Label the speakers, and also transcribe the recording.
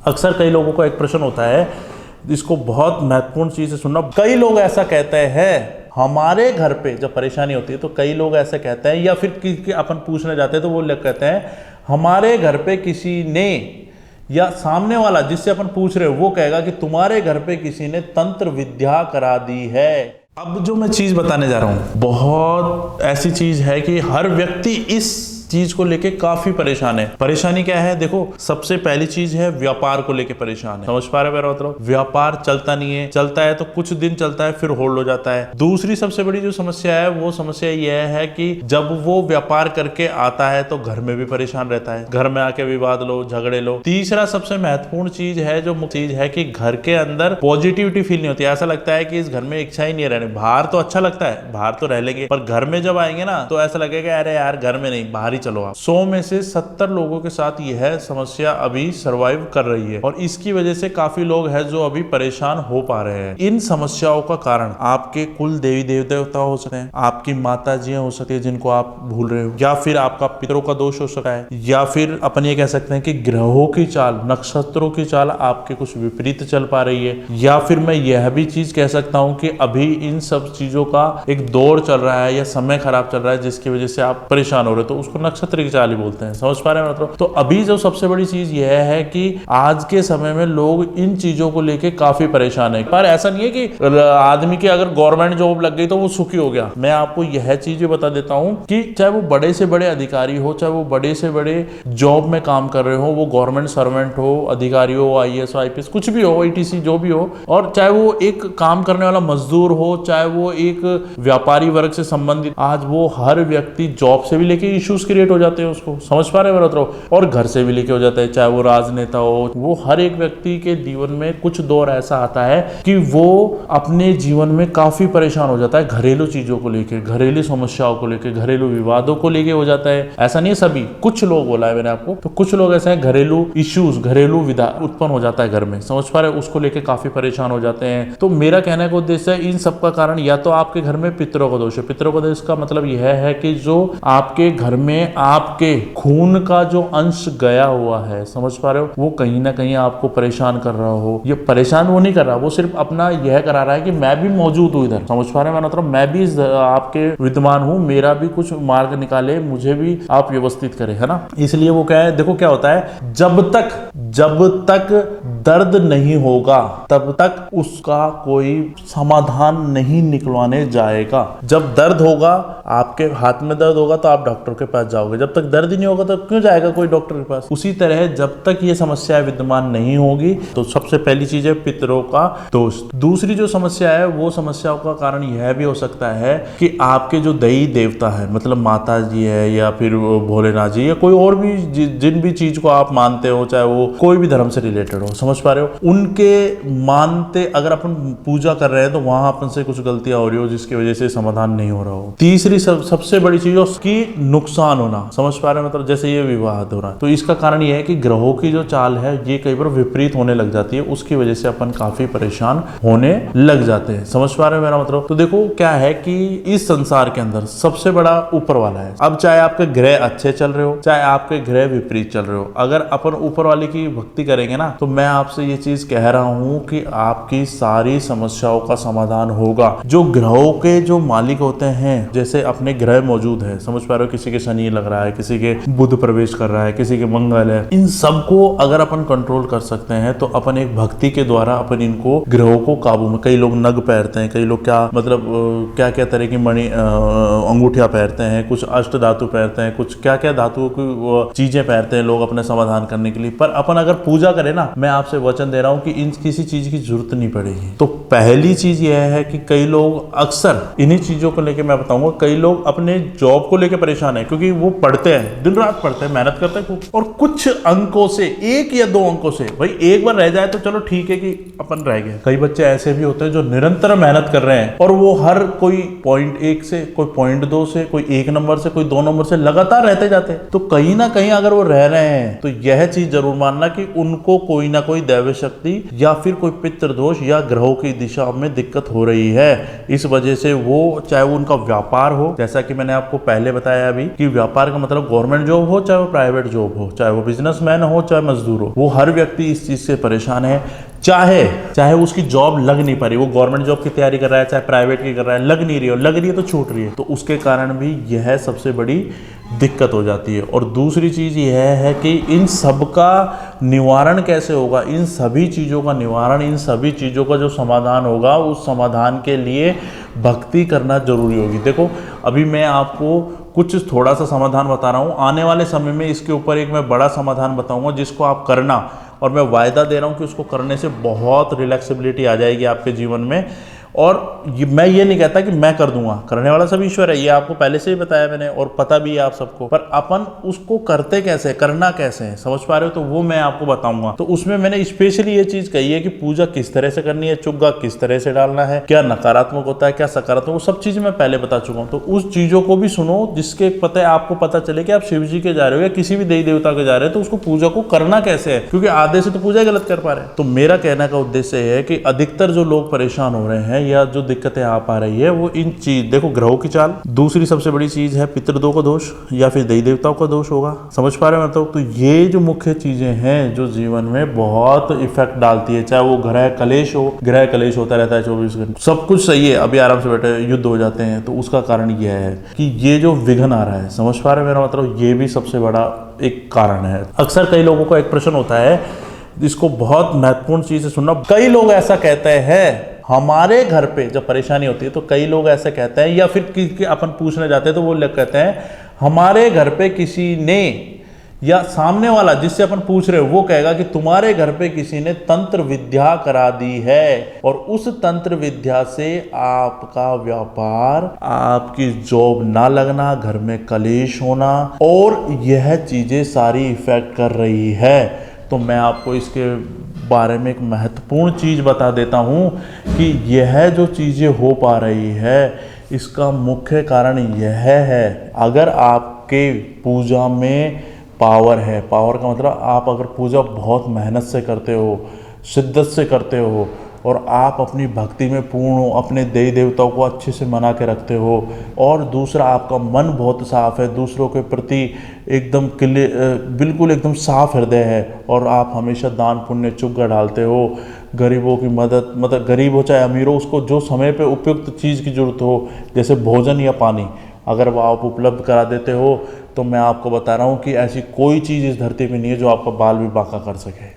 Speaker 1: अक्सर कई लोगों का एक प्रश्न होता है, इसको बहुत महत्वपूर्ण चीज़ से सुनना। कई लोग ऐसा कहते हैं हमारे घर पे जब परेशानी होती है तो कई लोग ऐसे कहते हैं, या फिर अपन पूछने जाते हैं तो वो लोग कहते हैं हमारे घर पे किसी ने, या सामने वाला जिससे अपन पूछ रहे हो वो कहेगा कि तुम्हारे घर पे किसी ने तंत्र विद्या करा दी है। अब जो मैं चीज़ बताने जा रहा हूँ बहुत ऐसी चीज़ है कि हर व्यक्ति इस चीज को लेके काफी परेशान है। परेशानी क्या है? देखो, सबसे पहली चीज है व्यापार को लेके परेशान है। समझ पा रहे मेरा मतलब? व्यापार चलता नहीं है, चलता है तो कुछ दिन चलता है फिर होल्ड हो जाता है। दूसरी सबसे बड़ी जो समस्या है वो समस्या यह है कि जब वो व्यापार करके आता है तो घर में भी परेशान रहता है, घर में आके विवाद लो, झगड़े लो। तीसरा सबसे महत्वपूर्ण चीज है जो चीज है कि घर के अंदर पॉजिटिविटी फील नहीं होती। ऐसा लगता है कि इस घर में इच्छा ही नहीं रहने। बाहर तो अच्छा लगता है, बाहर तो रह लेंगे, पर घर में जब आएंगे ना तो ऐसा लगेगा अरे यार घर में नहीं, बाहर ही चलो आप। 100 में से 70 लोगों के साथ यह समस्या अभी सरवाइव कर रही है और इसकी वजह से काफी लोग हैं जो अभी परेशान हो पा रहे हैं। इन समस्याओं का कारण आपके कुल देवी देवता हो सकते हैं, आपकी माता जी हो सकती है जिनको आप भूल रहे हो, या फिर आपका पितरों का दोष हो सकता है, या फिर अपन ये कह सकते हैं कि ग्रहों की चाल, नक्षत्रों की चाल आपके कुछ विपरीत चल पा रही है, या फिर मैं यह भी चीज कह सकता हूं कि अभी इन सब चीजों का एक दौर चल रहा है या समय खराब चल रहा है जिसकी वजह से आप परेशान हो रहे हो, तो उसको नक्षत्र की चाल ही बोलते हैं। समझ पा रहे हैं मतलब? तो अभी जो सबसे बड़ी चीज यह है कि आज के समय में लोग इन चीजों को लेके काफी परेशान है। पर ऐसा नहीं है कि आदमी की अगर गवर्नमेंट जॉब लग गई तो वो सुखी हो गया। मैं आपको यह चीज बता देता हूं कि चाहे वो बड़े से बड़े अधिकारी हो, चाहे वो बड़े से बड़े जॉब में काम कर रहे हो, वो गवर्नमेंट सर्वेंट हो, अधिकारी हो, IAS IPS कुछ भी हो, ETC जो भी हो, और चाहे वो एक काम करने वाला मजदूर हो, चाहे वो एक व्यापारी वर्ग से संबंधित, आज वो हर व्यक्ति जॉब से भी लेके इश्यूज क्रिएट हो जाते हैं उसको। समझ पा रहे हैं मेरा? और घर से भी लेके हो जाता है, चाहे वो राजनेता हो, वो हर एक व्यक्ति के जीवन में कुछ दौर ऐसा आता है कि वो अपने जीवन में काफी परेशान हो जाता है। घरेलू चीजों को लेके, घरेलू समस्याओं को लेके, घरेलू विवादों को लेके हो जाता है। ऐसा नहीं है सभी, कुछ लोग बोला है मैंने आपको, तो कुछ लोग ऐसे हैं घरेलू इश्यूज, घरेलू विवाद उत्पन्न हो जाता है घर में। समझ पा रहे हैं? उसको लेके काफी परेशान हो जाते हैं। तो मेरा कहने का उद्देश्य है इन सब का कारण या तो आपके घर में पितरों का दोष है। पितरों का दोष का मतलब यह है कि जो आपके घर में आपके खून का जो अंश गया हुआ है, समझ पा रहे हो, वो कहीं ना कहीं आपको परेशान कर रहा हो। ये परेशान वो नहीं कर रहा, वो सिर्फ अपना यह करा रहा है कि मैं भी मौजूद हूं इधर। समझ पा रहे हैं मतलब? मैं भी आपके विद्यमान हूं, मेरा भी कुछ मार्ग निकाले, मुझे भी आप व्यवस्थित करें, है ना? इसलिए वो क्या है, देखो क्या होता है, जब तक दर्द नहीं होगा तब तक उसका कोई समाधान नहीं निकलवाने जाएगा। जब दर्द होगा, आपके हाथ में दर्द होगा तो आप डॉक्टर के पास जाओगे। जब तक दर्द ही नहीं होगा तो क्यों जाएगा कोई डॉक्टर के पास? उसी तरह जब तक ये समस्या विद्यमान नहीं होगी तो सबसे पहली चीज है पितरों का दोष। दूसरी जो समस्या है वो समस्याओं का कारण यह भी हो सकता है कि आपके जो देवी देवता है, मतलब माता जी है या फिर भोलेनाथ जी या कोई और भी जिन भी चीज को आप मानते हो, चाहे वो कोई भी धर्म से रिलेटेड हो, समझ पा रहे हो, उनके मानते अगर अपन पूजा कर रहे हैं तो वहां अपन से कुछ गलतियां हो रही हो जिसकी वजह से समाधान नहीं हो रहा हो। तीसरी सबसे बड़ी चीज उसकी नुकसान होना। समझ पा रहे हैं मतलब? जैसे ये विवाद हो रहा है तो इसका कारण ये है कि ग्रहों की जो चाल है ये कई बार विपरीत होने लग जाती है, उसकी वजह से अपन काफी परेशान होने लग जाते हैं। समझ पा रहे हैं मेरा मतलब? तो देखो क्या है कि इस संसार के अंदर सबसे बड़ा ऊपर वाला है। अब चाहे आपके ग्रह अच्छे चल रहे हो, चाहे आपके ग्रह विपरीत चल रहे हो, अगर अपन ऊपर वाले की भक्ति करेंगे ना तो मैं आपसे ये चीज कह रहा हूं कि आपकी सारी समस्याओं का समाधान होगा। जो ग्रहों के जो मालिक होते हैं, जैसे अपने ग्रह मौजूद है, समझ पा रहे हो, किसी के शनि लग रहा है, किसी के बुध प्रवेश कर रहा है, किसी के मंगल है, इन सबको अगर अपन कंट्रोल कर सकते हैं तो अपन एक भक्ति के द्वारा अपन इनको ग्रहों को काबू में, कई लोग नग पहनते हैं, कई लोग क्या मतलब क्या क्या तरह की मणि अंगूठियां पहनते हैं, कुछ अष्ट धातु पहनते हैं, कुछ क्या क्या धातुओं की चीजें पहनते हैं लोग अपने समाधान करने के लिए। पर अपन अगर पूजा करें ना, मैं आपसे वचन दे रहा हूं कि इन किसी चीज की जरूरत नहीं पड़ेगी। तो पहली चीज यह है कि कई लोग अक्सर इन्हीं चीजों को लेकर, मैं बताऊंगा, कई लोग अपने जॉब को लेकर परेशान है क्योंकि वो पढ़ते हैं, दिन रात पढ़ते हैं, मेहनत करते हैं, और कुछ अंकों से, 1 या 2 अंकों से, भाई एक बार रह जाए तो चलो ठीक है कि अपन रह गए। कई बच्चे ऐसे भी होते हैं जो निरंतर मेहनत कर रहे हैं और वो हर कोई .1 से, कोई .2 से, कोई 1 नंबर से, कोई 2 नंबर से लगातार रहते जाते हैं। तो कहीं ना कहीं अगर वो रह रहे हैं तो यह चीज जरूर मानना कि उनको कोई ना कोई कोई दैव शक्ति या फिर कोई पितृदोष या ग्रहों की दिशा में दिक्कत हो रही है। इस वजह से वो चाहे वो उनका व्यापार हो, जैसा कि मैंने आपको पहले बताया अभी कि व्यापार का मतलब गवर्नमेंट जॉब हो चाहे वो प्राइवेट जॉब हो, चाहे वो बिजनेसमैन हो चाहे मजदूर हो, वो हर व्यक्ति इस चीज से परेशान है। चाहे उसकी जॉब लग नहीं पा रही, वो गवर्नमेंट जॉब की तैयारी कर रहा है चाहे प्राइवेट की कर रहा है, लग नहीं रही हो, लग रही है तो छूट रही है, तो उसके कारण भी यह सबसे बड़ी दिक्कत हो जाती है। और दूसरी चीज यह है कि इन सब का निवारण कैसे होगा, इन सभी चीजों का निवारण, इन सभी चीजों का जो समाधान होगा, उस समाधान के लिए भक्ति करना जरूरी होगी। देखो अभी मैं आपको कुछ थोड़ा सा समाधान बता रहा हूँ, आने वाले समय में इसके ऊपर एक मैं बड़ा समाधान बताऊंगा जिसको आप करना, और मैं वायदा दे रहा हूँ कि उसको करने से बहुत रिलैक्सिबिलिटी आ जाएगी आपके जीवन में। और मैं ये नहीं कहता कि मैं कर दूंगा, करने वाला सब ईश्वर है, ये आपको पहले से ही बताया मैंने और पता भी है आप सबको, पर अपन उसको करते कैसे, करना कैसे है, समझ पा रहे हो, तो वो मैं आपको बताऊंगा। तो उसमें मैंने स्पेशली ये चीज कही है कि पूजा किस तरह से करनी है, चुग्गा किस तरह से डालना है, क्या नकारात्मक होता है क्या सकारात्मक, वो सब चीजें मैं पहले बता चुका हूँ। तो उस चीजों को भी सुनो जिसके पता है, आपको पता चले कि आप शिव जी के जा रहे हो या किसी भी देवी देवता के जा रहे हो, तो उसको पूजा को करना कैसे है, क्योंकि आधे से तो पूजा गलत कर पा रहे हैं। तो मेरा कहने का उद्देश्य है कि अधिकतर जो लोग परेशान हो रहे हैं या जो दिक्कतें आ पा रही है वो इन चीज, देखो ग्रहों की चाल, दूसरी सबसे बड़ी चीज है पितृदों का दोष या फिर देवी देवताओं का दोष होगा, समझ पा रहे हो मतलब। तो ये जो मुख्य चीजें हैं जो जीवन में बहुत इफेक्ट डालती है, चाहे वो ग्रह कलेश हो, ग्रह कलेश होता रहता है 24 घंटे, सब कुछ सही है, अभी आराम से बैठे युद्ध हो जाते हैं, तो उसका कारण यह है कि ये जो विघ्न आ रहा है, समझ पा रहे हो मेरा मतलब, ये भी सबसे बड़ा एक कारण है। अक्सर कई लोगों को एक प्रश्न होता है, इसको बहुत महत्वपूर्ण चीज से सुनना, कई लोग ऐसा कहते हैं हमारे घर पे जब परेशानी होती है तो कई लोग ऐसे कहते हैं, या फिर अपन पूछने जाते हैं तो वो लोग कहते हैं हमारे घर पे किसी ने, या सामने वाला जिससे अपन पूछ रहे हो वो कहेगा कि तुम्हारे घर पे किसी ने तंत्र विद्या करा दी है, और उस तंत्र विद्या से आपका व्यापार, आपकी जॉब ना लगना, घर में कलेश होना, और यह चीजें सारी इफेक्ट कर रही है। तो मैं आपको इसके बारे में एक महत्वपूर्ण चीज बता देता हूं कि यह जो चीजें हो पा रही है इसका मुख्य कारण यह है, अगर आपके पूजा में पावर है, पावर का मतलब आप अगर पूजा बहुत मेहनत से करते हो, शिद्दत से करते हो, और आप अपनी भक्ति में पूर्ण हो, अपने देवी देवताओं को अच्छे से मना के रखते हो, और दूसरा आपका मन बहुत साफ है, दूसरों के प्रति एकदम बिल्कुल एकदम साफ हृदय है, और आप हमेशा दान पुण्य चुग्गा डालते हो, गरीबों की मदद, मतलब गरीब हो चाहे अमीर हो, उसको जो समय पे उपयुक्त चीज़ की जरूरत हो जैसे भोजन या पानी, अगर वो आप उपलब्ध करा देते हो, तो मैं आपको बता रहा हूँ कि ऐसी कोई चीज़ इस धरती में नहीं है जो आपका बाल भी बांका कर सके।